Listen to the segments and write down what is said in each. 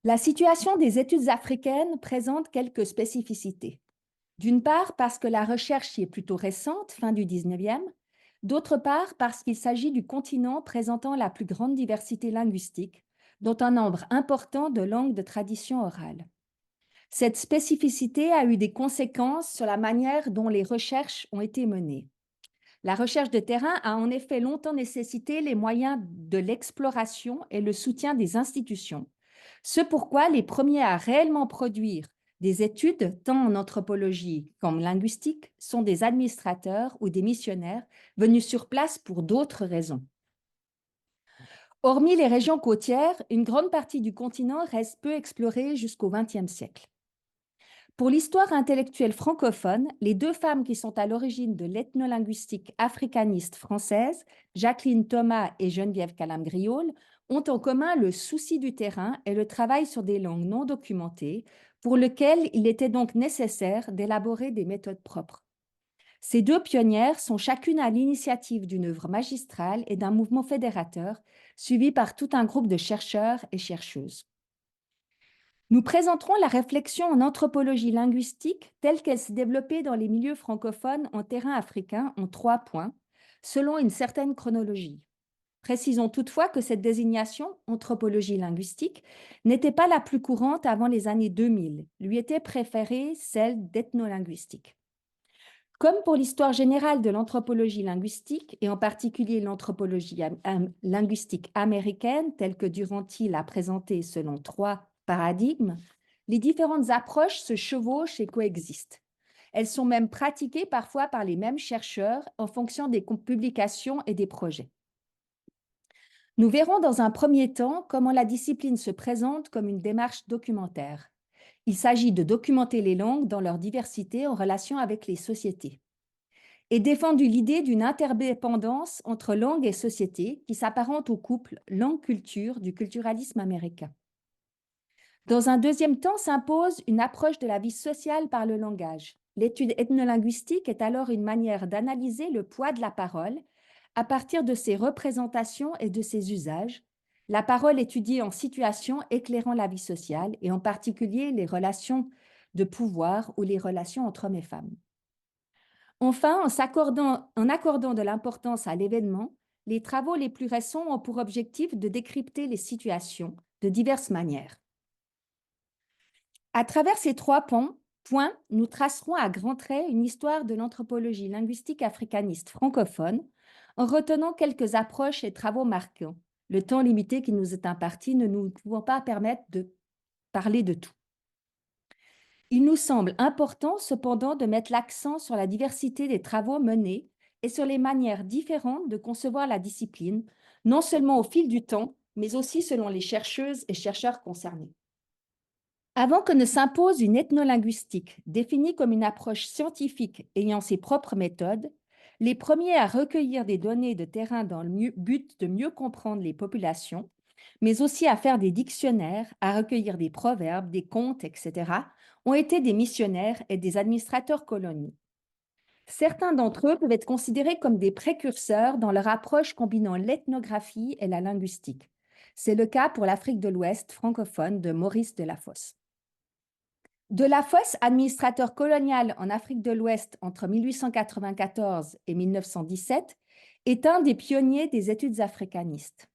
La situation des études africaines présente quelques spécificités. D'une part, parce que la recherche y est plutôt récente, fin du 19e. D'autre part, parce qu'il s'agit du continent présentant la plus grande diversité linguistique, dont un nombre important de langues de tradition orale. Cette spécificité a eu des conséquences sur la manière dont les recherches ont été menées. La recherche de terrain a en effet longtemps nécessité les moyens de l'exploration et le soutien des institutions. Ce pourquoi les premiers à réellement produire des études, tant en anthropologie qu'en linguistique, sont des administrateurs ou des missionnaires venus sur place pour d'autres raisons. Hormis les régions côtières, une grande partie du continent reste peu explorée jusqu'au XXe siècle. Pour l'histoire intellectuelle francophone, les deux femmes qui sont à l'origine de l'ethnolinguistique africaniste française, Jacqueline Thomas et Geneviève Calam-Griaule, ont en commun le souci du terrain et le travail sur des langues non documentées, pour lequel il était donc nécessaire d'élaborer des méthodes propres. Ces deux pionnières sont chacune à l'initiative d'une œuvre magistrale et d'un mouvement fédérateur, suivi par tout un groupe de chercheurs et chercheuses. Nous présenterons la réflexion en anthropologie linguistique telle qu'elle s'est développée dans les milieux francophones en terrain africain en 3 points, selon une certaine chronologie. Précisons toutefois que cette désignation, anthropologie linguistique, n'était pas la plus courante avant les années 2000, lui était préférée celle d'ethnolinguistique. Comme pour l'histoire générale de l'anthropologie linguistique, et en particulier l'anthropologie linguistique américaine, telle que Duranty l'a présentée selon 3 paradigmes, les différentes approches se chevauchent et coexistent. Elles sont même pratiquées parfois par les mêmes chercheurs en fonction des publications et des projets. Nous verrons dans un premier temps comment la discipline se présente comme une démarche documentaire. Il s'agit de documenter les langues dans leur diversité en relation avec les sociétés et défendu l'idée d'une interdépendance entre langue et société qui s'apparente au couple langue-culture du culturalisme américain. Dans un deuxième temps s'impose une approche de la vie sociale par le langage. L'étude ethnolinguistique est alors une manière d'analyser le poids de la parole à partir de ses représentations et de ses usages, la parole étudiée en situation éclairant la vie sociale et en particulier les relations de pouvoir ou les relations entre hommes et femmes. Enfin, en accordant de l'importance à l'événement, les travaux les plus récents ont pour objectif de décrypter les situations de diverses manières. À travers ces 3 points, nous tracerons à grands traits une histoire de l'anthropologie linguistique africaniste francophone en retenant quelques approches et travaux marquants. Le temps limité qui nous est imparti ne nous pouvons pas permettre de parler de tout. Il nous semble important cependant de mettre l'accent sur la diversité des travaux menés et sur les manières différentes de concevoir la discipline, non seulement au fil du temps, mais aussi selon les chercheuses et chercheurs concernés. Avant que ne s'impose une ethnolinguistique définie comme une approche scientifique ayant ses propres méthodes, les premiers à recueillir des données de terrain dans le but de mieux comprendre les populations, mais aussi à faire des dictionnaires, à recueillir des proverbes, des contes, etc., ont été des missionnaires et des administrateurs coloniaux. Certains d'entre eux peuvent être considérés comme des précurseurs dans leur approche combinant l'ethnographie et la linguistique. C'est le cas pour l'Afrique de l'Ouest francophone de Maurice Delafosse. Delafosse, administrateur colonial en Afrique de l'Ouest entre 1894 et 1917, est un des pionniers des études africanistes.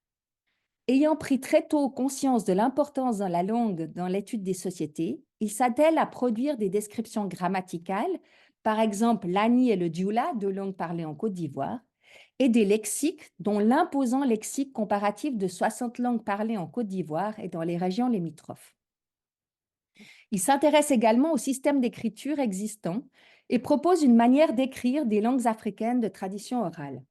Ayant pris très tôt conscience de l'importance de la langue dans l'étude des sociétés, il s'attelle à produire des descriptions grammaticales, par exemple l'Ani et le Dioula, deux langues parlées en Côte d'Ivoire, et des lexiques, dont l'imposant lexique comparatif de 60 langues parlées en Côte d'Ivoire et dans les régions limitrophes. Il s'intéresse également au système d'écriture existant et propose une manière d'écrire des langues africaines de tradition orale.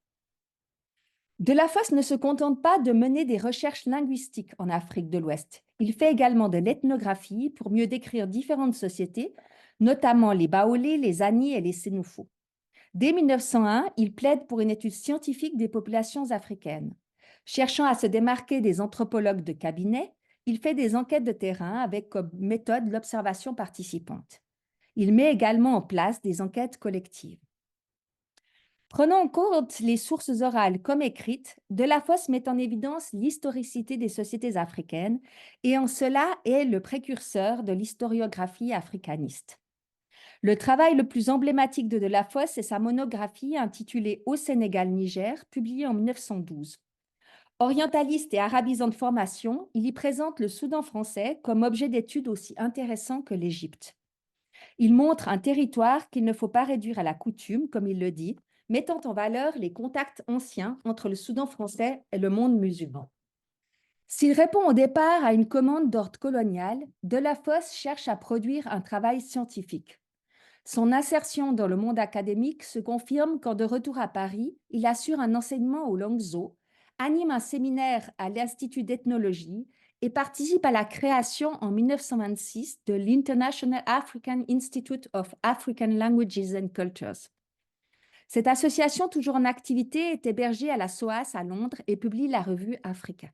Delafosse ne se contente pas de mener des recherches linguistiques en Afrique de l'Ouest. Il fait également de l'ethnographie pour mieux décrire différentes sociétés, notamment les Baolé, les Ani et les Sénoufo. Dès 1901, il plaide pour une étude scientifique des populations africaines. Cherchant à se démarquer des anthropologues de cabinet, il fait des enquêtes de terrain avec comme méthode l'observation participante. Il met également en place des enquêtes collectives. Prenant en compte les sources orales comme écrites, Delafosse met en évidence l'historicité des sociétés africaines et en cela est le précurseur de l'historiographie africaniste. Le travail le plus emblématique de Delafosse est sa monographie intitulée Au Sénégal-Niger, publiée en 1912. Orientaliste et arabisant de formation, il y présente le Soudan français comme objet d'étude aussi intéressant que l'Égypte. Il montre un territoire qu'il ne faut pas réduire à la coutume, comme il le dit, mettant en valeur les contacts anciens entre le Soudan français et le monde musulman. S'il répond au départ à une commande d'ordre colonial, Delafosse cherche à produire un travail scientifique. Son insertion dans le monde académique se confirme quand, de retour à Paris, il assure un enseignement au Langso, anime un séminaire à l'Institut d'ethnologie et participe à la création en 1926 de l'International African Institute of African Languages and Cultures. Cette association, toujours en activité, est hébergée à la SOAS à Londres et publie la revue Africa.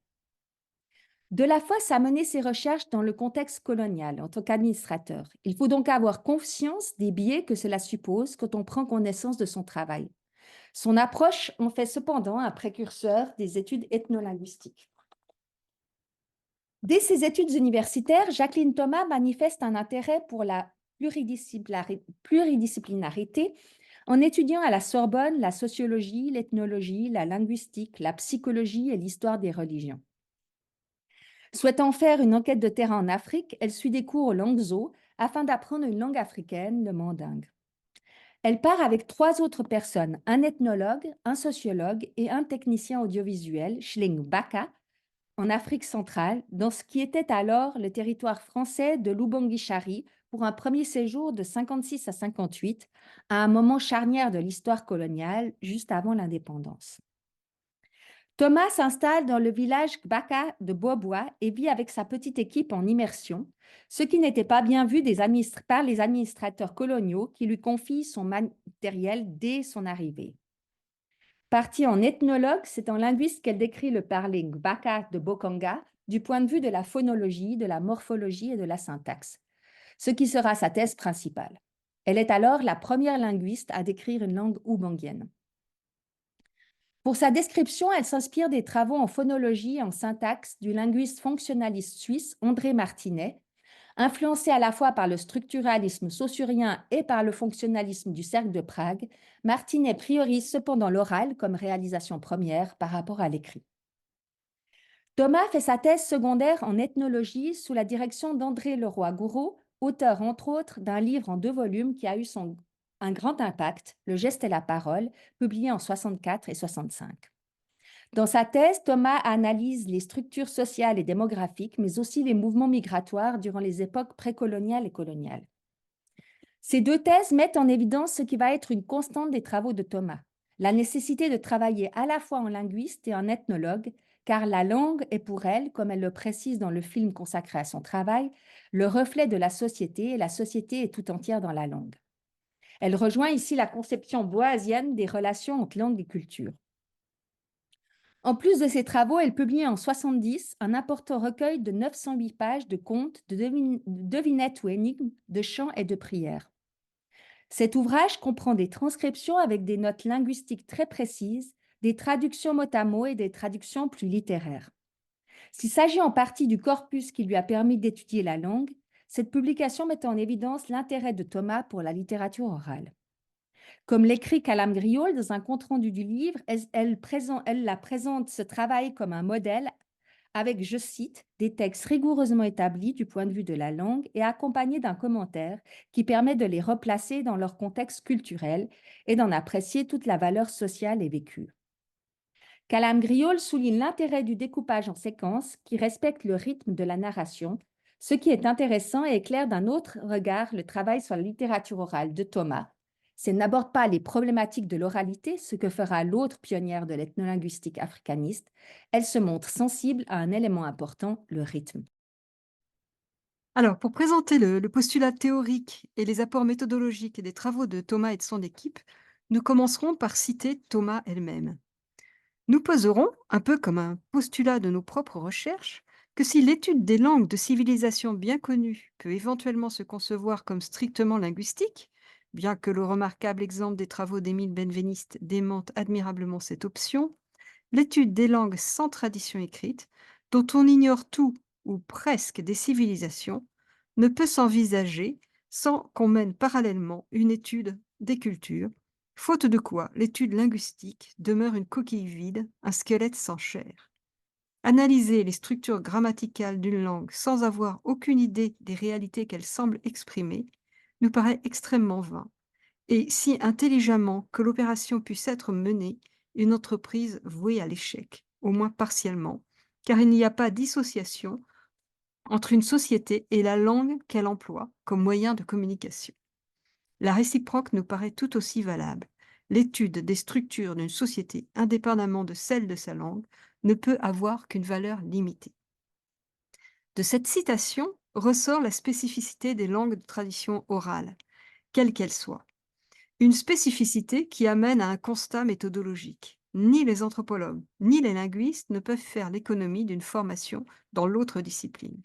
Delafosse a mené ses recherches dans le contexte colonial en tant qu'administrateur. Il faut donc avoir conscience des biais que cela suppose quand on prend connaissance de son travail. Son approche en fait cependant un précurseur des études ethnolinguistiques. Dès ses études universitaires, Jacqueline Thomas manifeste un intérêt pour la pluridisciplinarité en étudiant à la Sorbonne la sociologie, l'ethnologie, la linguistique, la psychologie et l'histoire des religions. Souhaitant faire une enquête de terrain en Afrique, elle suit des cours au Langso afin d'apprendre une langue africaine, le mandingue. Elle part avec 3 autres personnes, un ethnologue, un sociologue et un technicien audiovisuel, Schling Baka, en Afrique centrale, dans ce qui était alors le territoire français de l'Oubangui-Chari, pour un premier séjour de 56 à 58, à un moment charnière de l'histoire coloniale, juste avant l'indépendance. Thomas s'installe dans le village Gbaka de Bois-Bois et vit avec sa petite équipe en immersion, ce qui n'était pas bien vu par les administrateurs coloniaux qui lui confient son matériel dès son arrivée. Partie en ethnologue, c'est en linguiste qu'elle décrit le parler Gbaka de Bokanga du point de vue de la phonologie, de la morphologie et de la syntaxe, ce qui sera sa thèse principale. Elle est alors la première linguiste à décrire une langue oubanguienne. Pour sa description, elle s'inspire des travaux en phonologie et en syntaxe du linguiste fonctionnaliste suisse André Martinet, influencé à la fois par le structuralisme saussurien et par le fonctionnalisme du Cercle de Prague. Martinet priorise cependant l'oral comme réalisation première par rapport à l'écrit. Thomas fait sa thèse secondaire en ethnologie sous la direction d'André Leroy-Gouraud, auteur entre autres d'un livre en 2 volumes qui a eu un grand impact, Le geste et la parole, publié en 64 et 65. Dans sa thèse, Thomas analyse les structures sociales et démographiques, mais aussi les mouvements migratoires durant les époques précoloniales et coloniales. Ces 2 thèses mettent en évidence ce qui va être une constante des travaux de Thomas, la nécessité de travailler à la fois en linguiste et en ethnologue, car la langue est pour elle, comme elle le précise dans le film consacré à son travail, le reflet de la société et la société est tout entière dans la langue. Elle rejoint ici la conception boasienne des relations entre langue et culture. En plus de ses travaux, elle publie en 70 un important recueil de 908 pages de contes, de devinettes ou énigmes, de chants et de prières. Cet ouvrage comprend des transcriptions avec des notes linguistiques très précises, des traductions mot à mot et des traductions plus littéraires. S'il s'agit en partie du corpus qui lui a permis d'étudier la langue, cette publication met en évidence l'intérêt de Thomas pour la littérature orale. Comme l'écrit Calam Griol dans un compte-rendu du livre, elle la présente ce travail comme un modèle avec, je cite, des textes rigoureusement établis du point de vue de la langue et accompagnés d'un commentaire qui permet de les replacer dans leur contexte culturel et d'en apprécier toute la valeur sociale et vécue. Calam Griol souligne l'intérêt du découpage en séquences qui respecte le rythme de la narration, ce qui est intéressant et éclaire d'un autre regard le travail sur la littérature orale de Thomas. Elle n'aborde pas les problématiques de l'oralité, ce que fera l'autre pionnière de l'ethnolinguistique africaniste. Elle se montre sensible à un élément important, le rythme. Alors, pour présenter le postulat théorique et les apports méthodologiques des travaux de Thomas et de son équipe, nous commencerons par citer Thomas elle-même. Nous poserons, un peu comme un postulat de nos propres recherches, que si l'étude des langues de civilisations bien connues peut éventuellement se concevoir comme strictement linguistique, bien que le remarquable exemple des travaux d'Émile Benveniste démente admirablement cette option. L'étude des langues sans tradition écrite, dont on ignore tout ou presque des civilisations, ne peut s'envisager sans qu'on mène parallèlement une étude des cultures, faute de quoi l'étude linguistique demeure une coquille vide, un squelette sans chair. Analyser les structures grammaticales d'une langue sans avoir aucune idée des réalités qu'elle semble exprimer nous paraît extrêmement vain, et si intelligemment que l'opération puisse être menée, une entreprise vouée à l'échec, au moins partiellement, car il n'y a pas dissociation entre une société et la langue qu'elle emploie comme moyen de communication. La réciproque nous paraît tout aussi valable. L'étude des structures d'une société, indépendamment de celle de sa langue, ne peut avoir qu'une valeur limitée. De cette citation ressort la spécificité des langues de tradition orale, quelles qu'elles soient. Une spécificité qui amène à un constat méthodologique. Ni les anthropologues, ni les linguistes ne peuvent faire l'économie d'une formation dans l'autre discipline.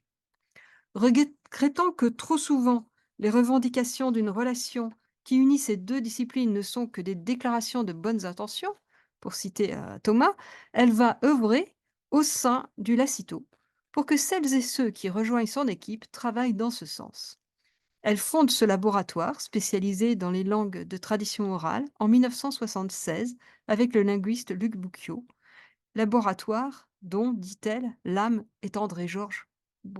Regrettant que trop souvent les revendications d'une relation qui unit ces deux disciplines ne sont que des déclarations de bonnes intentions, pour citer Thomas, elle va œuvrer au sein du Lacito pour que celles et ceux qui rejoignent son équipe travaillent dans ce sens. Elle fonde ce laboratoire spécialisé dans les langues de tradition orale en 1976 avec le linguiste Luc Boucquiot, laboratoire dont, dit-elle, l'âme est André-Georges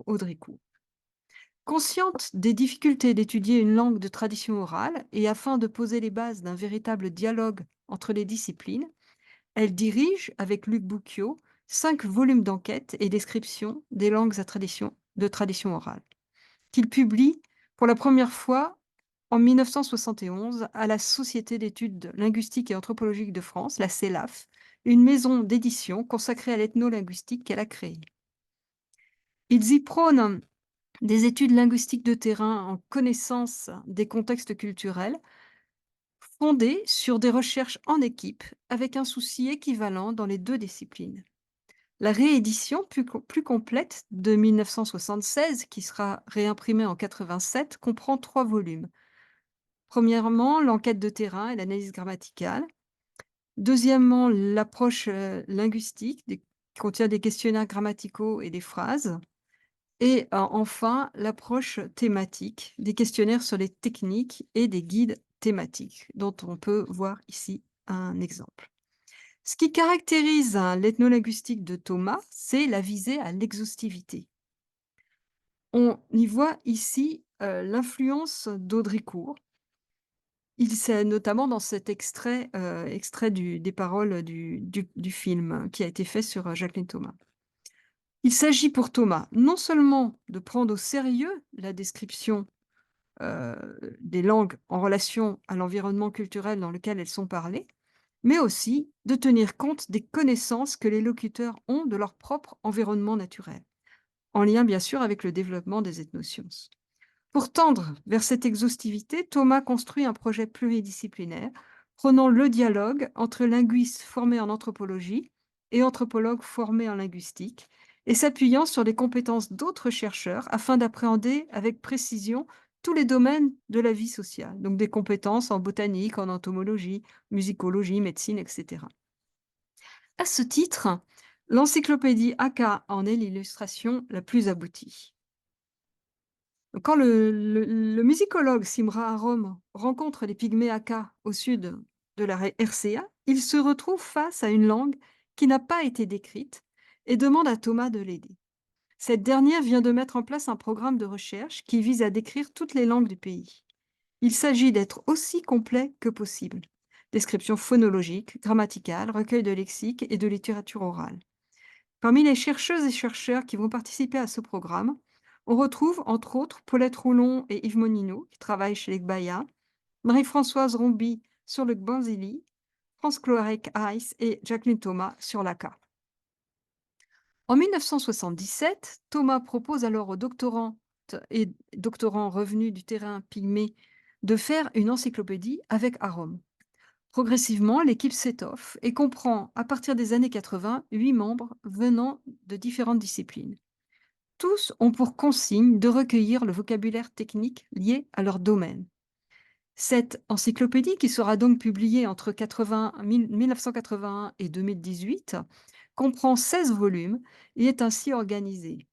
Audricourt. Consciente des difficultés d'étudier une langue de tradition orale et afin de poser les bases d'un véritable dialogue entre les disciplines, elle dirige, avec Luc Boucquiot, 5 volumes d'enquête et description des langues de tradition orale, qu'il publie pour la première fois en 1971 à la Société d'études linguistiques et anthropologiques de France, la CELAF, une maison d'édition consacrée à l'ethnolinguistique qu'elle a créée. Ils y prônent des études linguistiques de terrain en connaissance des contextes culturels, fondées sur des recherches en équipe avec un souci équivalent dans les deux disciplines. La réédition plus complète de 1976, qui sera réimprimée en 87, comprend 3 volumes. Premièrement, l'enquête de terrain et l'analyse grammaticale. Deuxièmement, l'approche, linguistique qui contient des questionnaires grammaticaux et des phrases. Et enfin, l'approche thématique, des questionnaires sur les techniques et des guides thématiques, dont on peut voir ici un exemple. Ce qui caractérise, l'ethnolinguistique de Thomas, c'est la visée à l'exhaustivité. On y voit ici, l'influence d'Audricourt. Il s'est notamment dans cet extrait des paroles du film qui a été fait sur, Jacqueline Thomas. Il s'agit pour Thomas non seulement de prendre au sérieux la description, des langues en relation à l'environnement culturel dans lequel elles sont parlées, mais aussi de tenir compte des connaissances que les locuteurs ont de leur propre environnement naturel, en lien bien sûr avec le développement des ethnosciences. Pour tendre vers cette exhaustivité, Thomas construit un projet pluridisciplinaire, prenant le dialogue entre linguistes formés en anthropologie et anthropologues formés en linguistique, et s'appuyant sur les compétences d'autres chercheurs afin d'appréhender avec précision tous les domaines de la vie sociale, donc des compétences en botanique, en entomologie, musicologie, médecine, etc. À ce titre, l'encyclopédie Aka en est l'illustration la plus aboutie. Quand le musicologue Simra Arom rencontre les pygmées Aka au sud de la RCA, il se retrouve face à une langue qui n'a pas été décrite et demande à Thomas de l'aider. Cette dernière vient de mettre en place un programme de recherche qui vise à décrire toutes les langues du pays. Il s'agit d'être aussi complet que possible. Description phonologique, grammaticale, recueil de lexique et de littérature orale. Parmi les chercheuses et chercheurs qui vont participer à ce programme, on retrouve entre autres Paulette Roulon et Yves Monino, qui travaillent chez l'Egbaya, Marie-Françoise Romby sur le Gbanzili, France Cloarec Heiss et Jacqueline Thomas sur l'Aka. En 1977, Thomas propose alors aux doctorantes et doctorants revenus du terrain pygmée de faire une encyclopédie avec Arom. Progressivement, l'équipe s'étoffe et comprend, à partir des années 80, 8 membres venant de différentes disciplines. Tous ont pour consigne de recueillir le vocabulaire technique lié à leur domaine. Cette encyclopédie, qui sera donc publiée entre 1981 et 2018, comprend 16 volumes et est ainsi organisée.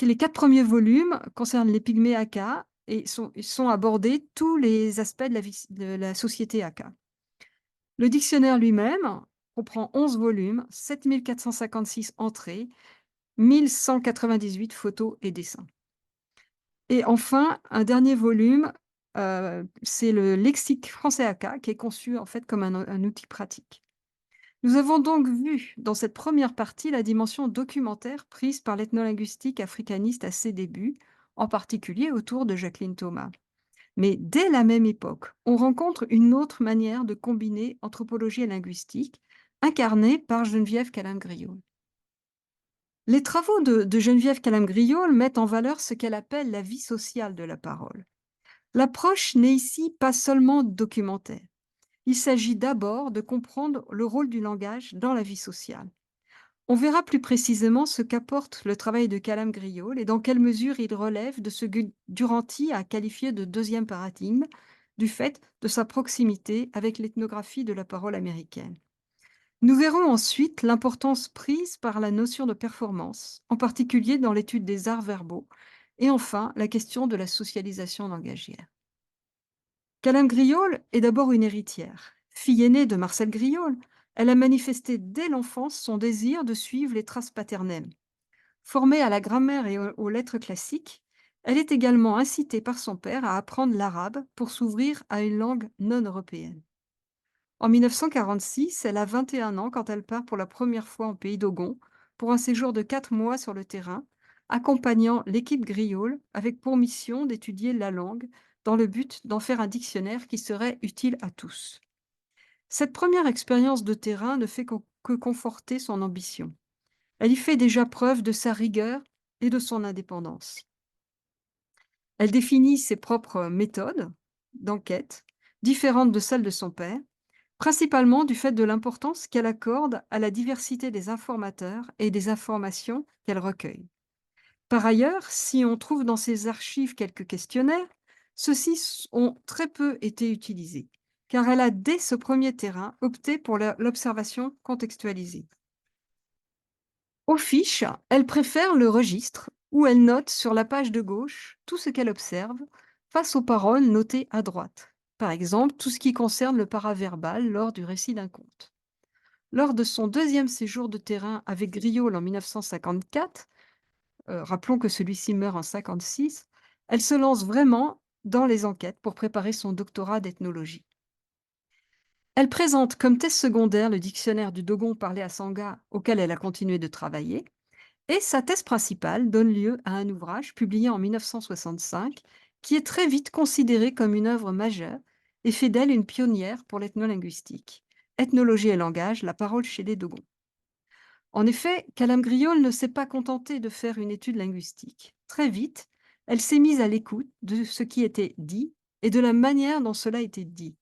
Les 4 premiers volumes concernent les pygmées Akka et sont abordés tous les aspects de la société Akka. Le dictionnaire lui-même comprend 11 volumes, 7 456 entrées, 1 198 photos et dessins. Et enfin, un dernier volume, c'est le lexique français Akka, qui est conçu en fait comme un outil pratique. Nous avons donc vu dans cette première partie la dimension documentaire prise par l'ethnolinguistique africaniste à ses débuts, en particulier autour de Jacqueline Thomas. Mais dès la même époque, on rencontre une autre manière de combiner anthropologie et linguistique, incarnée par Geneviève Calame-Griaule. Les travaux de Geneviève Calame-Griaule mettent en valeur ce qu'elle appelle la vie sociale de la parole. L'approche n'est ici pas seulement documentaire. Il s'agit d'abord de comprendre le rôle du langage dans la vie sociale. On verra plus précisément ce qu'apporte le travail de Calame-Griaule et dans quelle mesure il relève de ce que Duranty a qualifié de deuxième paradigme, du fait de sa proximité avec l'ethnographie de la parole américaine. Nous verrons ensuite l'importance prise par la notion de performance, en particulier dans l'étude des arts verbaux, et enfin la question de la socialisation langagière. Calame-Griaule est d'abord une héritière. Fille aînée de Marcel Griaule, elle a manifesté dès l'enfance son désir de suivre les traces paternelles. Formée à la grammaire et aux lettres classiques, elle est également incitée par son père à apprendre l'arabe pour s'ouvrir à une langue non européenne. En 1946, elle a 21 ans quand elle part pour la première fois en pays d'Ogon pour un séjour de 4 mois sur le terrain, accompagnant l'équipe Griaule avec pour mission d'étudier la langue dans le but d'en faire un dictionnaire qui serait utile à tous. Cette première expérience de terrain ne fait que conforter son ambition. Elle y fait déjà preuve de sa rigueur et de son indépendance. Elle définit ses propres méthodes d'enquête, différentes de celles de son père, principalement du fait de l'importance qu'elle accorde à la diversité des informateurs et des informations qu'elle recueille. Par ailleurs, si on trouve dans ses archives quelques questionnaires, ceux-ci ont très peu été utilisés, car elle a dès ce premier terrain opté pour l'observation contextualisée. Aux fiches, elle préfère le registre, où elle note sur la page de gauche tout ce qu'elle observe, face aux paroles notées à droite. Par exemple, tout ce qui concerne le paraverbal lors du récit d'un conte. Lors de son deuxième séjour de terrain avec Griaule en 1954, rappelons que celui-ci meurt en 56, elle se lance vraiment dans les enquêtes pour préparer son doctorat d'ethnologie. Elle présente comme thèse secondaire le dictionnaire du Dogon parlé à Sangha, auquel elle a continué de travailler, et sa thèse principale donne lieu à un ouvrage publié en 1965 qui est très vite considéré comme une œuvre majeure et fait d'elle une pionnière pour l'ethnolinguistique. Ethnologie et langage, la parole chez les Dogons. En effet, Calame-Griaule ne s'est pas contentée de faire une étude linguistique. Très vite, elle s'est mise à l'écoute de ce qui était dit et de la manière dont cela était dit.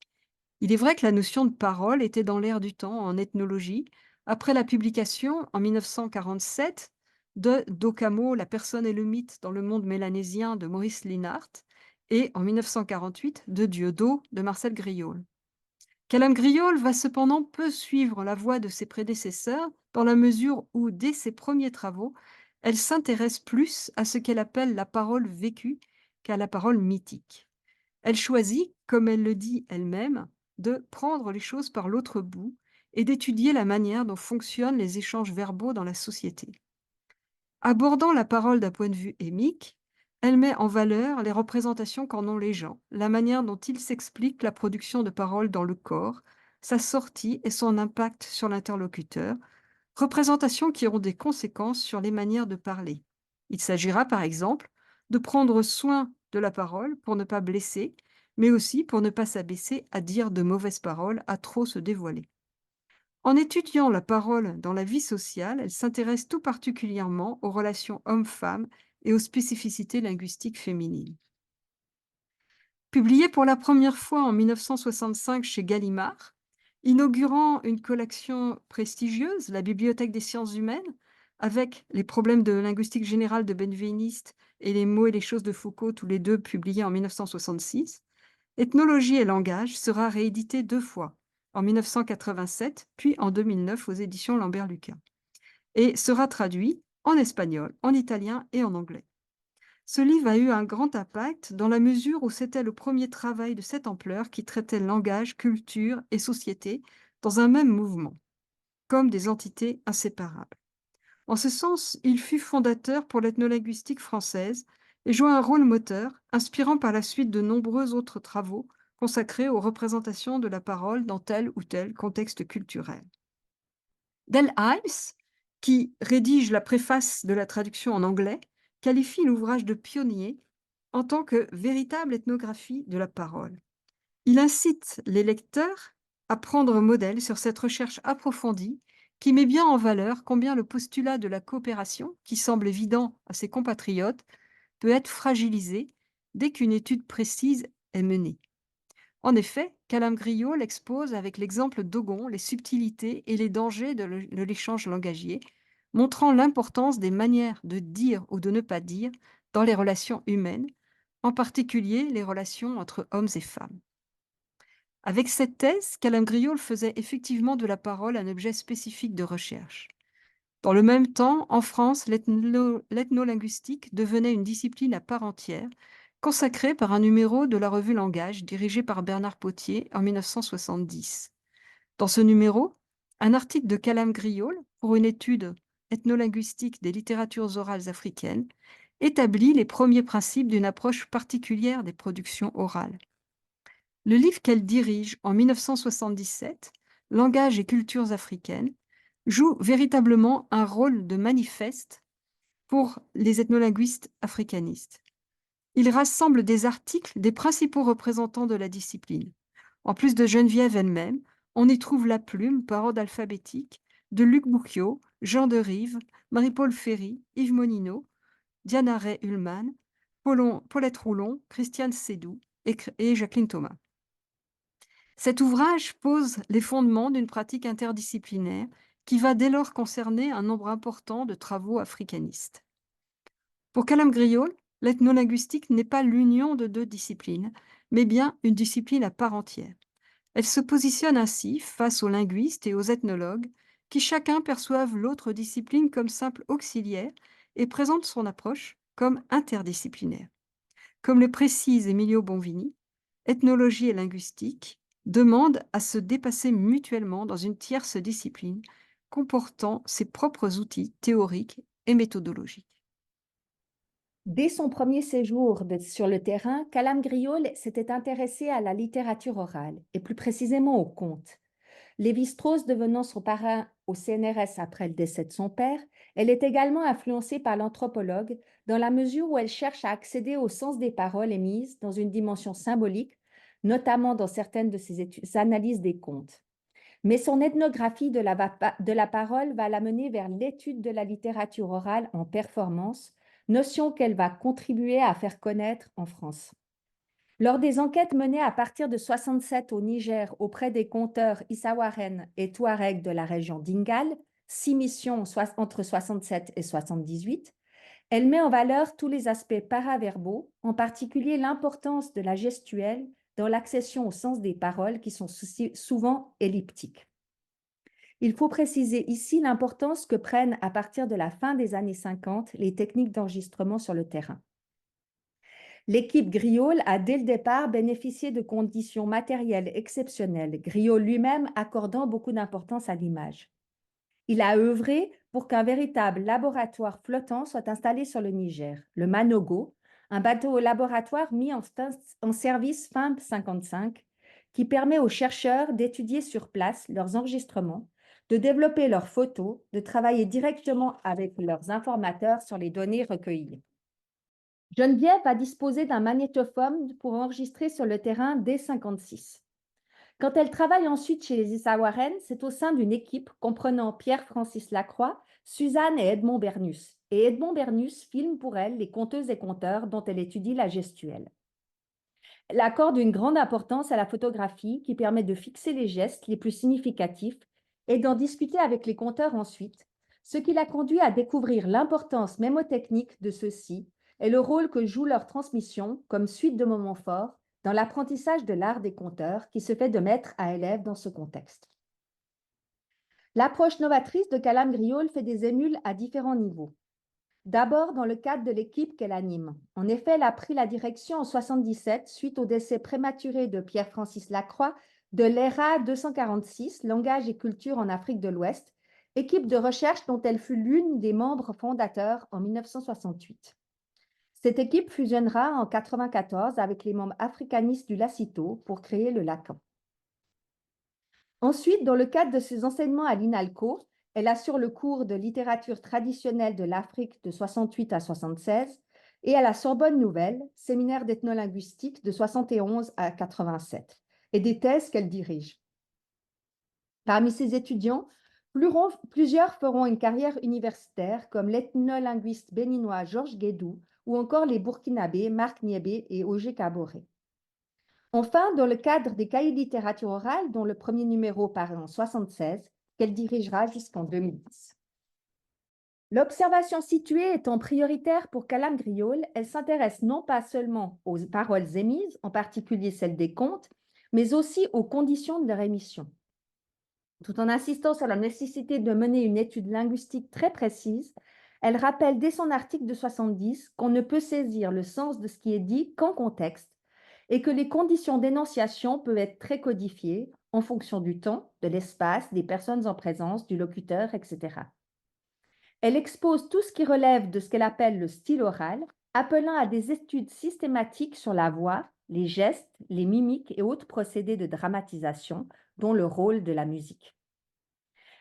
Il est vrai que la notion de parole était dans l'air du temps en ethnologie, après la publication en 1947 de D'Occamo, La personne et le mythe dans le monde mélanésien de Maurice Linhart et en 1948 de Dieudo de Marcel Griaule. Calame-Griaule va cependant peu suivre la voie de ses prédécesseurs dans la mesure où, dès ses premiers travaux, elle s'intéresse plus à ce qu'elle appelle la parole vécue qu'à la parole mythique. Elle choisit, comme elle le dit elle-même, de prendre les choses par l'autre bout et d'étudier la manière dont fonctionnent les échanges verbaux dans la société. Abordant la parole d'un point de vue émique, elle met en valeur les représentations qu'en ont les gens, la manière dont ils s'expliquent la production de paroles dans le corps, sa sortie et son impact sur l'interlocuteur, représentations qui auront des conséquences sur les manières de parler. Il s'agira par exemple de prendre soin de la parole pour ne pas blesser, mais aussi pour ne pas s'abaisser à dire de mauvaises paroles, à trop se dévoiler. En étudiant la parole dans la vie sociale, elle s'intéresse tout particulièrement aux relations hommes-femmes et aux spécificités linguistiques féminines. Publiée pour la première fois en 1965 chez Gallimard, inaugurant une collection prestigieuse, la Bibliothèque des sciences humaines, avec les problèmes de linguistique générale de Benveniste et les mots et les choses de Foucault, tous les deux publiés en 1966, Ethnologie et langage sera réédité 2 fois, en 1987 puis en 2009 aux éditions Lambert Lucas, et sera traduit en espagnol, en italien et en anglais. Ce livre a eu un grand impact dans la mesure où c'était le premier travail de cette ampleur qui traitait langage, culture et société dans un même mouvement, comme des entités inséparables. En ce sens, il fut fondateur pour l'ethnolinguistique française et joua un rôle moteur, inspirant par la suite de nombreux autres travaux consacrés aux représentations de la parole dans tel ou tel contexte culturel. Del Ives, qui rédige la préface de la traduction en anglais, qualifie l'ouvrage de pionnier en tant que véritable ethnographie de la parole. Il incite les lecteurs à prendre modèle sur cette recherche approfondie qui met bien en valeur combien le postulat de la coopération, qui semble évident à ses compatriotes, peut être fragilisé dès qu'une étude précise est menée. En effet, Calam-Griot expose avec l'exemple d'Ogon les subtilités et les dangers de l'échange langagier, montrant l'importance des manières de dire ou de ne pas dire dans les relations humaines, en particulier les relations entre hommes et femmes. Avec cette thèse, Calam-Griot faisait effectivement de la parole un objet spécifique de recherche. Dans le même temps, en France, l'ethnolinguistique devenait une discipline à part entière, consacrée par un numéro de la revue Langage dirigé par Bernard Potier en 1970. Dans ce numéro, un article de Calam-Griot pour une étude ethnolinguistique des littératures orales africaines établit les premiers principes d'une approche particulière des productions orales. Le livre qu'elle dirige en 1977, Langage et cultures africaines, joue véritablement un rôle de manifeste pour les ethnolinguistes africanistes. Il rassemble des articles des principaux représentants de la discipline. En plus de Geneviève elle-même, on y trouve La Plume, par ordre alphabétique, de Luc Bouquiot, Jean de Rive, Marie-Paul Ferry, Yves Monino, Diana Ray-Ullmann, Paulette Roulon, Christiane Sédou et Jacqueline Thomas. Cet ouvrage pose les fondements d'une pratique interdisciplinaire qui va dès lors concerner un nombre important de travaux africanistes. Pour Calam-Griot, l'ethnolinguistique n'est pas l'union de deux disciplines, mais bien une discipline à part entière. Elle se positionne ainsi face aux linguistes et aux ethnologues qui chacun perçoivent l'autre discipline comme simple auxiliaire et présentent son approche comme interdisciplinaire. Comme le précise Emilio Bonvini, ethnologie et linguistique demandent à se dépasser mutuellement dans une tierce discipline comportant ses propres outils théoriques et méthodologiques. Dès son premier séjour sur le terrain, Calam-Griot s'était intéressé à la littérature orale, et plus précisément aux contes. Lévi-Strauss devenant son parrain au CNRS après le décès de son père, elle est également influencée par l'anthropologue dans la mesure où elle cherche à accéder au sens des paroles émises dans une dimension symbolique, notamment dans certaines de ses analyses des contes. Mais son ethnographie de la parole va l'amener vers l'étude de la littérature orale en performance, notion qu'elle va contribuer à faire connaître en France. Lors des enquêtes menées à partir de 67 au Niger auprès des conteurs Issawaren et Touareg de la région d'Ingal, 6 missions entre 67 et 78, elle met en valeur tous les aspects paraverbaux, en particulier l'importance de la gestuelle dans l'accession au sens des paroles qui sont souvent elliptiques. Il faut préciser ici l'importance que prennent à partir de la fin des années 50 les techniques d'enregistrement sur le terrain. L'équipe Griot a dès le départ bénéficié de conditions matérielles exceptionnelles, Griot lui-même accordant beaucoup d'importance à l'image. Il a œuvré pour qu'un véritable laboratoire flottant soit installé sur le Niger, le Manogo, un bateau laboratoire mis en service fin 1955, qui permet aux chercheurs d'étudier sur place leurs enregistrements, de développer leurs photos, de travailler directement avec leurs informateurs sur les données recueillies. Geneviève va disposer d'un magnétophone pour enregistrer sur le terrain dès 1956. Quand elle travaille ensuite chez les Issawaren, c'est au sein d'une équipe comprenant Pierre-Francis Lacroix, Suzanne et Edmond Bernus. Et Edmond Bernus filme pour elle les conteuses et conteurs dont elle étudie la gestuelle. Elle accorde une grande importance à la photographie qui permet de fixer les gestes les plus significatifs et d'en discuter avec les conteurs ensuite, ce qui l'a conduit à découvrir l'importance mémotechnique de ceux-ci et le rôle que joue leur transmission comme suite de moments forts dans l'apprentissage de l'art des conteurs qui se fait de maître à élève dans ce contexte. L'approche novatrice de Calam Griol fait des émules à différents niveaux. D'abord, dans le cadre de l'équipe qu'elle anime. En effet, elle a pris la direction en 1977 suite au décès prématuré de Pierre-Francis Lacroix de l'ERA 246, Langage et culture en Afrique de l'Ouest, équipe de recherche dont elle fut l'une des membres fondateurs en 1968. Cette équipe fusionnera en 1994 avec les membres africanistes du Lacito pour créer le Lacan. Ensuite, dans le cadre de ses enseignements à l'INALCO, elle assure le cours de littérature traditionnelle de l'Afrique de 68 à 76 et à la Sorbonne Nouvelle, séminaire d'ethnolinguistique de 71 à 87, et des thèses qu'elle dirige. Parmi ses étudiants, plusieurs feront une carrière universitaire comme l'ethnolinguiste béninois Georges Guédou ou encore les Burkinabés Marc Niébé et Ogé Kaboré. Enfin, dans le cadre des cahiers de littérature orale, dont le premier numéro paraît en 1976, qu'elle dirigera jusqu'en 2010. L'observation située étant prioritaire pour Calam Griol, elle s'intéresse non pas seulement aux paroles émises, en particulier celles des contes, mais aussi aux conditions de leur émission. Tout en insistant sur la nécessité de mener une étude linguistique très précise, elle rappelle dès son article de 70 qu'on ne peut saisir le sens de ce qui est dit qu'en contexte et que les conditions d'énonciation peuvent être très codifiées en fonction du temps, de l'espace, des personnes en présence, du locuteur, etc. Elle expose tout ce qui relève de ce qu'elle appelle le style oral, appelant à des études systématiques sur la voix, les gestes, les mimiques et autres procédés de dramatisation, dont le rôle de la musique.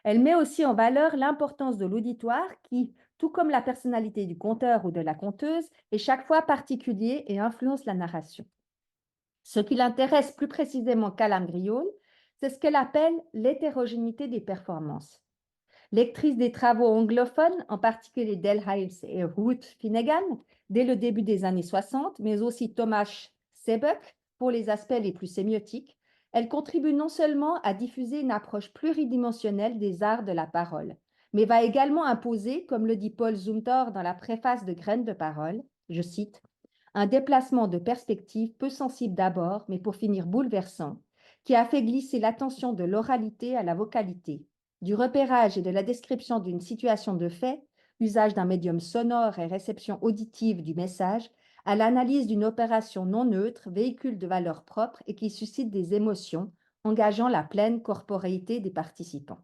Elle met aussi en valeur l'importance de l'auditoire qui, tout comme la personnalité du conteur ou de la conteuse, est chaque fois particulier et influence la narration. Ce qui l'intéresse plus précisément Calam Griol, c'est ce qu'elle appelle l'hétérogénéité des performances. Lectrice des travaux anglophones, en particulier Delhaes et Ruth Finnegan, dès le début des années 60, mais aussi Thomas Sebeck pour les aspects les plus sémiotiques, elle contribue non seulement à diffuser une approche pluridimensionnelle des arts de la parole, mais va également imposer, comme le dit Paul Zumthor dans la préface de Graines de parole, je cite, un déplacement de perspective peu sensible d'abord, mais pour finir bouleversant, qui a fait glisser l'attention de l'oralité à la vocalité, du repérage et de la description d'une situation de fait, usage d'un médium sonore et réception auditive du message, à l'analyse d'une opération non neutre, véhicule de valeurs propres et qui suscite des émotions, engageant la pleine corporéité des participants.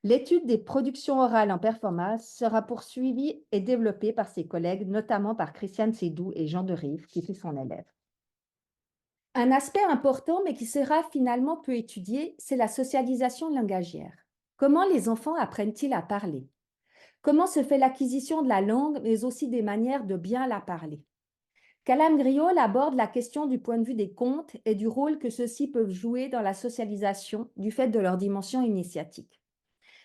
L'étude des productions orales en performance sera poursuivie et développée par ses collègues, notamment par Christiane Sédou et Jean de Rive, qui fut son élève. Un aspect important, mais qui sera finalement peu étudié, c'est la socialisation langagière. Comment les enfants apprennent-ils à parler? Comment se fait l'acquisition de la langue, mais aussi des manières de bien la parler? Calam Griol aborde la question du point de vue des contes et du rôle que ceux-ci peuvent jouer dans la socialisation du fait de leur dimension initiatique.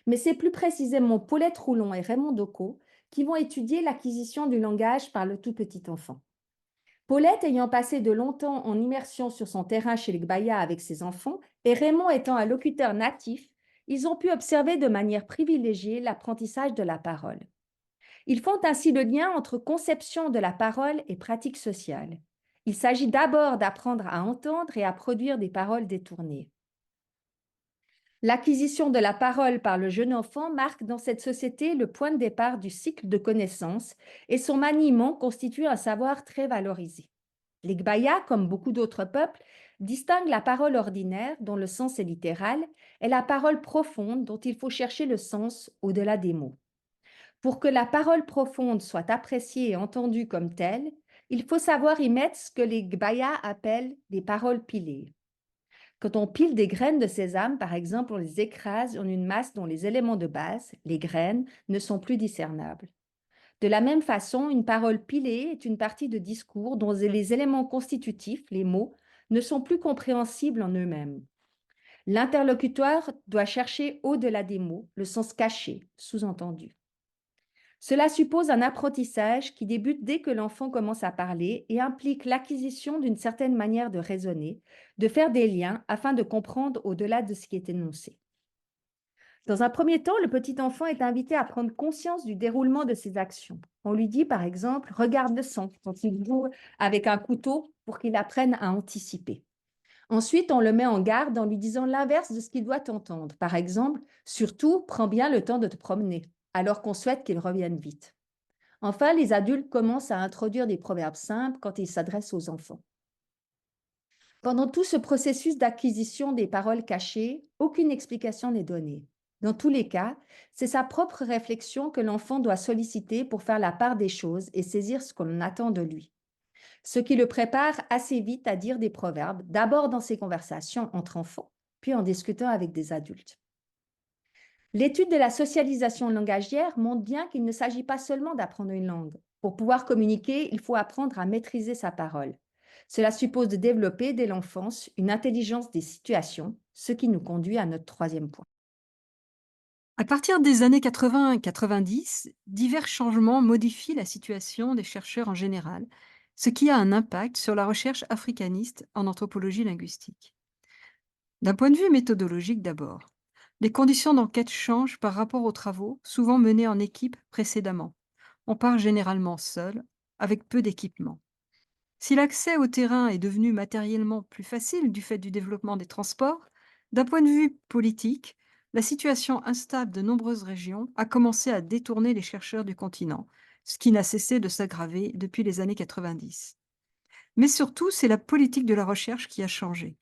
Mais c'est plus précisément Paulette Roulon et Raymond Decaux qui vont étudier l'acquisition du langage par le tout petit enfant. Paulette ayant passé de longtemps en immersion sur son terrain chez les Gbaya avec ses enfants et Raymond étant un locuteur natif, ils ont pu observer de manière privilégiée l'apprentissage de la parole. Ils font ainsi le lien entre conception de la parole et pratique sociale. Il s'agit d'abord d'apprendre à entendre et à produire des paroles détournées. L'acquisition de la parole par le jeune enfant marque dans cette société le point de départ du cycle de connaissances et son maniement constitue un savoir très valorisé. Les Gbaya, comme beaucoup d'autres peuples, distinguent la parole ordinaire, dont le sens est littéral, et la parole profonde, dont il faut chercher le sens au-delà des mots. Pour que la parole profonde soit appréciée et entendue comme telle, il faut savoir y mettre ce que les Gbaya appellent des paroles pilées. Quand on pile des graines de sésame, par exemple, on les écrase en une masse dont les éléments de base, les graines, ne sont plus discernables. De la même façon, une parole pilée est une partie de discours dont les éléments constitutifs, les mots, ne sont plus compréhensibles en eux-mêmes. L'interlocuteur doit chercher au-delà des mots le sens caché, sous-entendu. Cela suppose un apprentissage qui débute dès que l'enfant commence à parler et implique l'acquisition d'une certaine manière de raisonner, de faire des liens afin de comprendre au-delà de ce qui est énoncé. Dans un premier temps, le petit enfant est invité à prendre conscience du déroulement de ses actions. On lui dit par exemple, regarde le sang quand il joue avec un couteau pour qu'il apprenne à anticiper. Ensuite, on le met en garde en lui disant l'inverse de ce qu'il doit entendre. Par exemple, surtout, prends bien le temps de te promener, alors qu'on souhaite qu'il revienne vite. Enfin, les adultes commencent à introduire des proverbes simples quand ils s'adressent aux enfants. Pendant tout ce processus d'acquisition des paroles cachées, aucune explication n'est donnée. Dans tous les cas, c'est sa propre réflexion que l'enfant doit solliciter pour faire la part des choses et saisir ce qu'on attend de lui. Ce qui le prépare assez vite à dire des proverbes, d'abord dans ses conversations entre enfants, puis en discutant avec des adultes. L'étude de la socialisation langagière montre bien qu'il ne s'agit pas seulement d'apprendre une langue. Pour pouvoir communiquer, il faut apprendre à maîtriser sa parole. Cela suppose de développer dès l'enfance une intelligence des situations, ce qui nous conduit à notre troisième point. À partir des années 80 et 90, divers changements modifient la situation des chercheurs en général, ce qui a un impact sur la recherche africaniste en anthropologie linguistique. D'un point de vue méthodologique d'abord, les conditions d'enquête changent par rapport aux travaux souvent menés en équipe précédemment. On part généralement seul, avec peu d'équipement. Si l'accès au terrain est devenu matériellement plus facile du fait du développement des transports, d'un point de vue politique, la situation instable de nombreuses régions a commencé à détourner les chercheurs du continent, ce qui n'a cessé de s'aggraver depuis les années 90. Mais surtout, c'est la politique de la recherche qui a changé.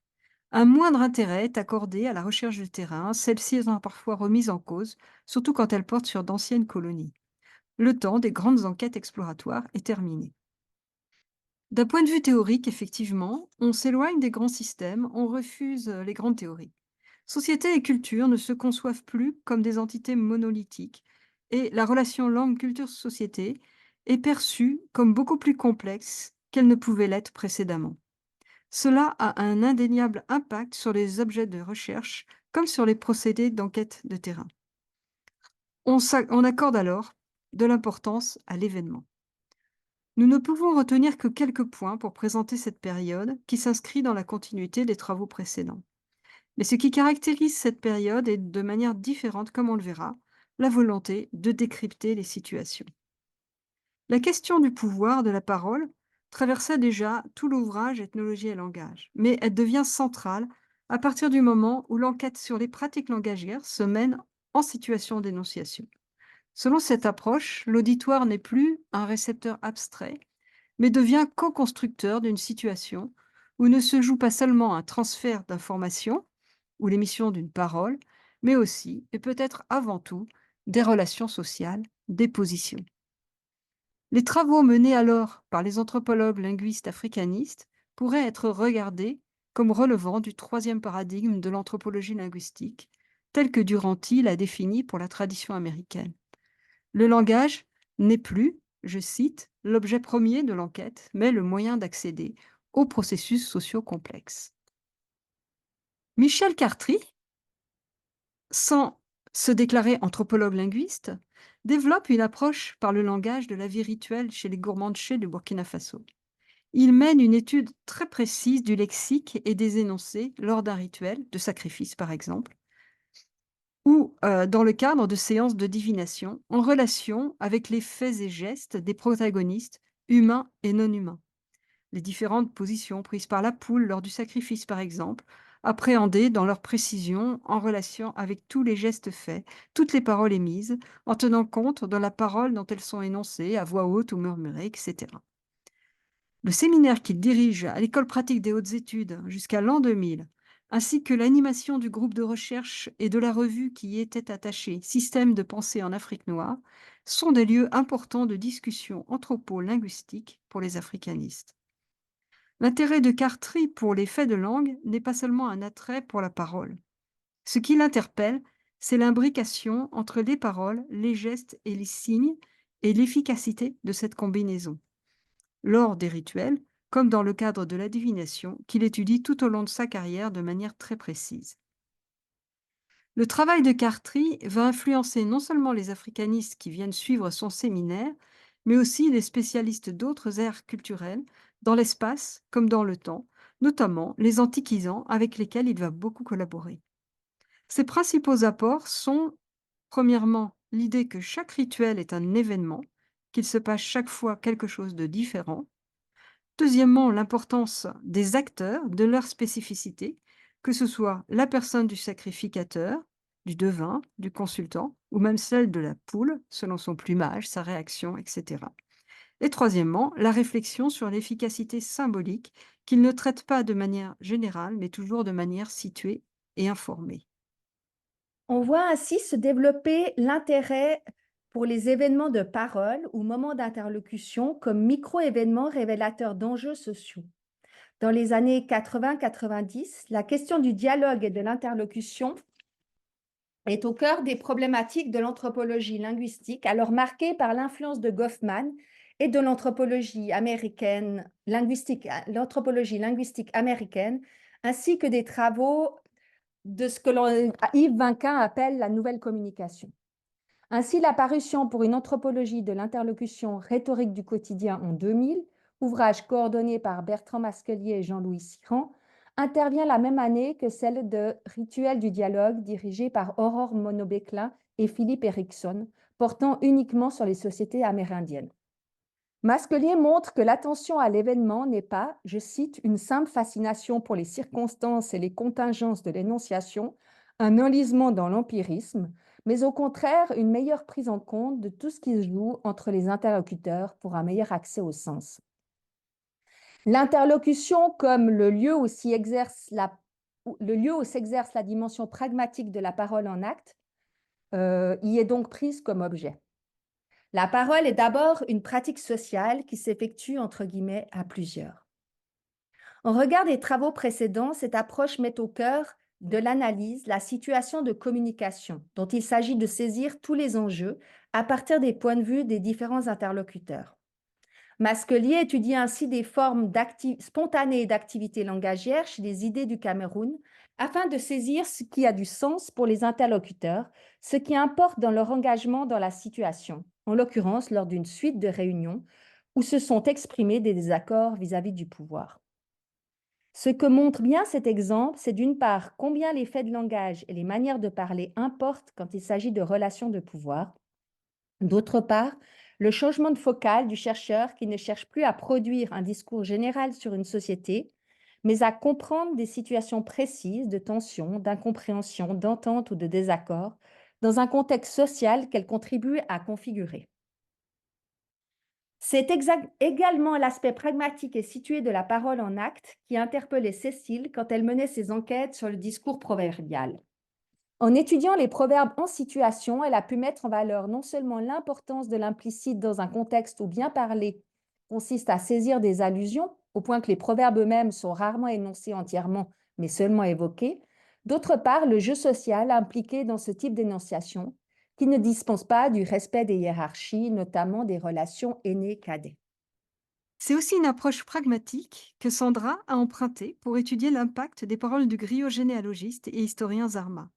Un moindre intérêt est accordé à la recherche du terrain, celle-ci étant parfois remise en cause, surtout quand elle porte sur d'anciennes colonies. Le temps des grandes enquêtes exploratoires est terminé. D'un point de vue théorique, effectivement, on s'éloigne des grands systèmes, on refuse les grandes théories. Société et culture ne se conçoivent plus comme des entités monolithiques et la relation langue-culture-société est perçue comme beaucoup plus complexe qu'elle ne pouvait l'être précédemment. Cela a un indéniable impact sur les objets de recherche comme sur les procédés d'enquête de terrain. On accorde alors de l'importance à l'événement. Nous ne pouvons retenir que quelques points pour présenter cette période qui s'inscrit dans la continuité des travaux précédents. Mais ce qui caractérise cette période est, de manière différente comme on le verra, la volonté de décrypter les situations. La question du pouvoir de la parole traversait déjà tout l'ouvrage Ethnologie et langage, mais elle devient centrale à partir du moment où l'enquête sur les pratiques langagières se mène en situation d'énonciation. Selon cette approche, l'auditoire n'est plus un récepteur abstrait, mais devient co-constructeur d'une situation où ne se joue pas seulement un transfert d'informations ou l'émission d'une parole, mais aussi, et peut-être avant tout, des relations sociales, des positions. Les travaux menés alors par les anthropologues linguistes africanistes pourraient être regardés comme relevant du troisième paradigme de l'anthropologie linguistique, tel que Duranty l'a défini pour la tradition américaine. Le langage n'est plus, je cite, l'objet premier de l'enquête, mais le moyen d'accéder aux processus sociaux complexes. Michel Cartry, sans se déclarer anthropologue linguiste, développe une approche par le langage de la vie rituelle chez les Gourmandchés du Burkina Faso. Il mène une étude très précise du lexique et des énoncés lors d'un rituel, de sacrifice par exemple, ou dans le cadre de séances de divination, en relation avec les faits et gestes des protagonistes, humains et non humains. Les différentes positions prises par la poule lors du sacrifice, par exemple, appréhendées dans leur précision en relation avec tous les gestes faits, toutes les paroles émises, en tenant compte de la parole dont elles sont énoncées, à voix haute ou murmurée, etc. Le séminaire qu'il dirige à l'École pratique des hautes études jusqu'à l'an 2000, ainsi que l'animation du groupe de recherche et de la revue qui y était attachée, Système de pensée en Afrique noire, sont des lieux importants de discussion anthropo-linguistique pour les africanistes. L'intérêt de Cartry pour les faits de langue n'est pas seulement un attrait pour la parole. Ce qui l'interpelle, c'est l'imbrication entre les paroles, les gestes et les signes et l'efficacité de cette combinaison lors des rituels, comme dans le cadre de la divination, qu'il étudie tout au long de sa carrière de manière très précise. Le travail de Cartry va influencer non seulement les africanistes qui viennent suivre son séminaire, mais aussi les spécialistes d'autres aires culturelles, dans l'espace comme dans le temps, notamment les antiquisants avec lesquels il va beaucoup collaborer. Ses principaux apports sont, premièrement, l'idée que chaque rituel est un événement, qu'il se passe chaque fois quelque chose de différent. Deuxièmement, l'importance des acteurs, de leur spécificité, que ce soit la personne du sacrificateur, du devin, du consultant, ou même celle de la poule, selon son plumage, sa réaction, etc. Et troisièmement, la réflexion sur l'efficacité symbolique, qu'il ne traite pas de manière générale, mais toujours de manière située et informée. On voit ainsi se développer l'intérêt pour les événements de parole ou moments d'interlocution comme micro-événements révélateurs d'enjeux sociaux. Dans les années 80-90, la question du dialogue et de l'interlocution est au cœur des problématiques de l'anthropologie linguistique, alors marquée par l'influence de Goffman et de l'anthropologie américaine, l'anthropologie linguistique américaine, ainsi que des travaux de ce que Yves Vinquin appelle la nouvelle communication. Ainsi, la parution pour une anthropologie de l'interlocution rhétorique du quotidien en 2000, ouvrage coordonné par Bertrand Masquelier et Jean-Louis Siran, intervient la même année que celle de Rituel du dialogue, dirigée par Aurore Monod-Béclin et Philippe Erickson, portant uniquement sur les sociétés amérindiennes. Masquelier montre que l'attention à l'événement n'est pas, je cite, une simple fascination pour les circonstances et les contingences de l'énonciation, un enlisement dans l'empirisme, mais au contraire une meilleure prise en compte de tout ce qui se joue entre les interlocuteurs pour un meilleur accès au sens. L'interlocution comme le lieu où s'exerce la dimension pragmatique de la parole en acte y est donc prise comme objet. La parole est d'abord une pratique sociale qui s'effectue entre guillemets à plusieurs. En regard des travaux précédents, cette approche met au cœur de l'analyse la situation de communication, dont il s'agit de saisir tous les enjeux à partir des points de vue des différents interlocuteurs. Masquelier étudie ainsi des formes spontanées d'activité langagière chez les idées du Cameroun afin de saisir ce qui a du sens pour les interlocuteurs, ce qui importe dans leur engagement dans la situation, en l'occurrence lors d'une suite de réunions où se sont exprimés des désaccords vis-à-vis du pouvoir. Ce que montre bien cet exemple, c'est d'une part combien les faits de langage et les manières de parler importent quand il s'agit de relations de pouvoir, d'autre part, le changement de focale du chercheur qui ne cherche plus à produire un discours général sur une société, mais à comprendre des situations précises de tension, d'incompréhension, d'entente ou de désaccord dans un contexte social qu'elle contribue à configurer. C'est également l'aspect pragmatique et situé de la parole en acte qui interpellait Cécile quand elle menait ses enquêtes sur le discours proverbial. En étudiant les proverbes en situation, elle a pu mettre en valeur non seulement l'importance de l'implicite dans un contexte où bien parler consiste à saisir des allusions, au point que les proverbes eux-mêmes sont rarement énoncés entièrement, mais seulement évoqués, d'autre part le jeu social impliqué dans ce type d'énonciation, qui ne dispense pas du respect des hiérarchies, notamment des relations aînés-cadets. C'est aussi une approche pragmatique que Sandra a empruntée pour étudier l'impact des paroles du griot généalogiste et historien Zarma.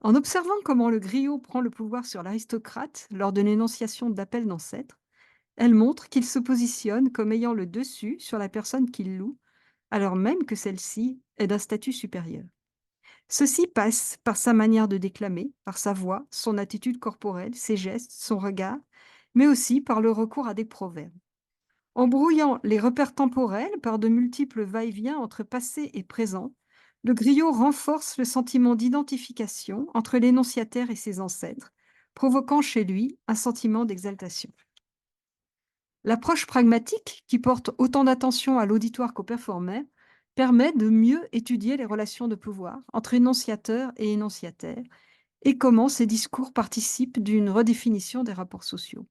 En observant comment le griot prend le pouvoir sur l'aristocrate lors de l'énonciation d'appels d'ancêtres, elle montre qu'il se positionne comme ayant le dessus sur la personne qu'il loue, alors même que celle-ci est d'un statut supérieur. Ceci passe par sa manière de déclamer, par sa voix, son attitude corporelle, ses gestes, son regard, mais aussi par le recours à des proverbes. En brouillant les repères temporels par de multiples va-et-vient entre passé et présent, le griot renforce le sentiment d'identification entre l'énonciataire et ses ancêtres, provoquant chez lui un sentiment d'exaltation. L'approche pragmatique, qui porte autant d'attention à l'auditoire qu'au performeur, permet de mieux étudier les relations de pouvoir entre énonciateur et énonciataire et comment ces discours participent d'une redéfinition des rapports sociaux.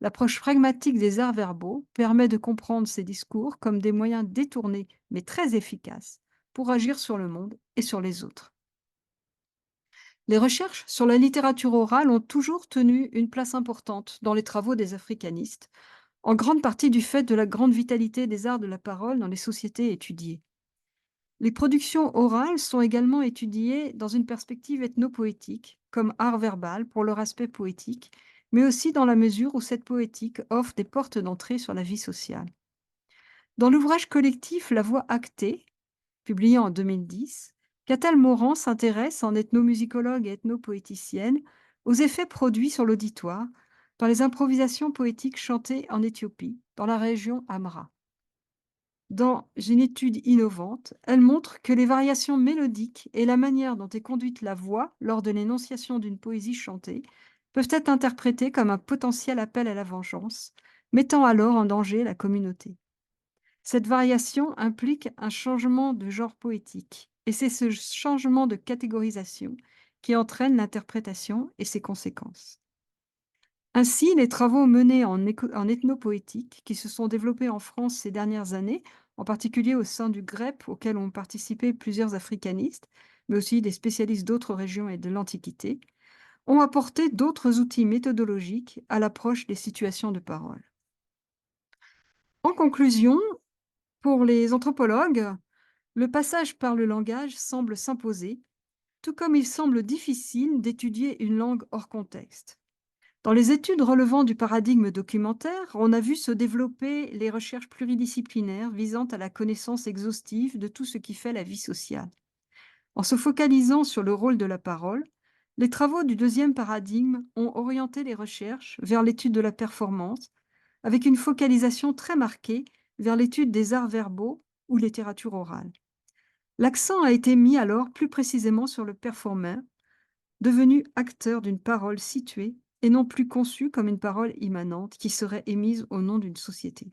L'approche pragmatique des arts verbaux permet de comprendre ces discours comme des moyens détournés mais très efficaces pour agir sur le monde et sur les autres. Les recherches sur la littérature orale ont toujours tenu une place importante dans les travaux des africanistes, en grande partie du fait de la grande vitalité des arts de la parole dans les sociétés étudiées. Les productions orales sont également étudiées dans une perspective ethnopoétique, comme art verbal pour leur aspect poétique, mais aussi dans la mesure où cette poétique offre des portes d'entrée sur la vie sociale. Dans l'ouvrage collectif La Voix actée, publié en 2010, Catal Morand s'intéresse, en ethnomusicologue et ethnopoéticienne, aux effets produits sur l'auditoire par les improvisations poétiques chantées en Éthiopie, dans la région Amra. Dans une étude innovante, elle montre que les variations mélodiques et la manière dont est conduite la voix lors de l'énonciation d'une poésie chantée peuvent être interprétées comme un potentiel appel à la vengeance, mettant alors en danger la communauté. Cette variation implique un changement de genre poétique, et c'est ce changement de catégorisation qui entraîne l'interprétation et ses conséquences. Ainsi, les travaux menés en ethnopoétique, qui se sont développés en France ces dernières années, en particulier au sein du GREP, auquel ont participé plusieurs africanistes, mais aussi des spécialistes d'autres régions et de l'Antiquité, ont apporté d'autres outils méthodologiques à l'approche des situations de parole. En conclusion, pour les anthropologues, le passage par le langage semble s'imposer, tout comme il semble difficile d'étudier une langue hors contexte. Dans les études relevant du paradigme documentaire, on a vu se développer les recherches pluridisciplinaires visant à la connaissance exhaustive de tout ce qui fait la vie sociale. En se focalisant sur le rôle de la parole, les travaux du deuxième paradigme ont orienté les recherches vers l'étude de la performance, avec une focalisation très marquée vers l'étude des arts verbaux ou littérature orale. L'accent a été mis alors plus précisément sur le performeur, devenu acteur d'une parole située et non plus conçue comme une parole immanente qui serait émise au nom d'une société.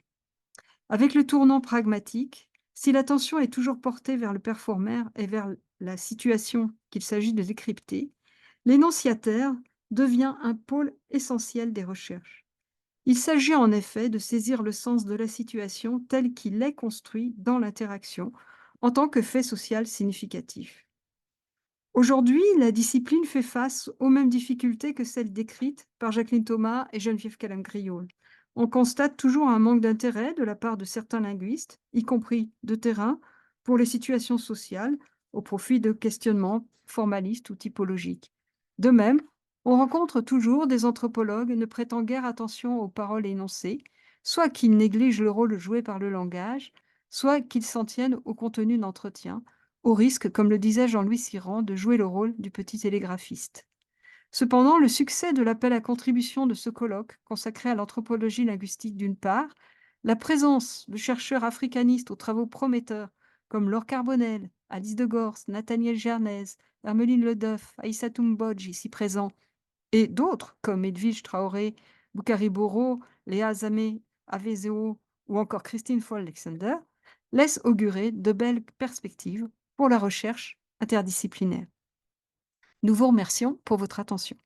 Avec le tournant pragmatique, si l'attention est toujours portée vers le performeur et vers la situation qu'il s'agit de décrypter, l'énonciateur devient un pôle essentiel des recherches. Il s'agit en effet de saisir le sens de la situation tel qu'il est construit dans l'interaction en tant que fait social significatif. Aujourd'hui, la discipline fait face aux mêmes difficultés que celles décrites par Jacqueline Thomas et Geneviève Calame-Griol. On constate toujours un manque d'intérêt de la part de certains linguistes, y compris de terrain, pour les situations sociales, au profit de questionnements formalistes ou typologiques. De même, on rencontre toujours des anthropologues ne prêtant guère attention aux paroles énoncées, soit qu'ils négligent le rôle joué par le langage, soit qu'ils s'en tiennent au contenu d'entretien, au risque, comme le disait Jean-Louis Siran, de jouer le rôle du petit télégraphiste. Cependant, le succès de l'appel à contribution de ce colloque, consacré à l'anthropologie linguistique d'une part, la présence de chercheurs africanistes aux travaux prometteurs, comme Laure Carbonel, Alice de Gors, Nathaniel Gernez, Hermeline Ledeuf, Aïssatou Mbodj, ici présent, et d'autres, comme Edwige Traoré, Boukari Boro, Léa Zamé, Avezeo ou encore Christine Foll-Alexander, laissent augurer de belles perspectives pour la recherche interdisciplinaire. Nous vous remercions pour votre attention.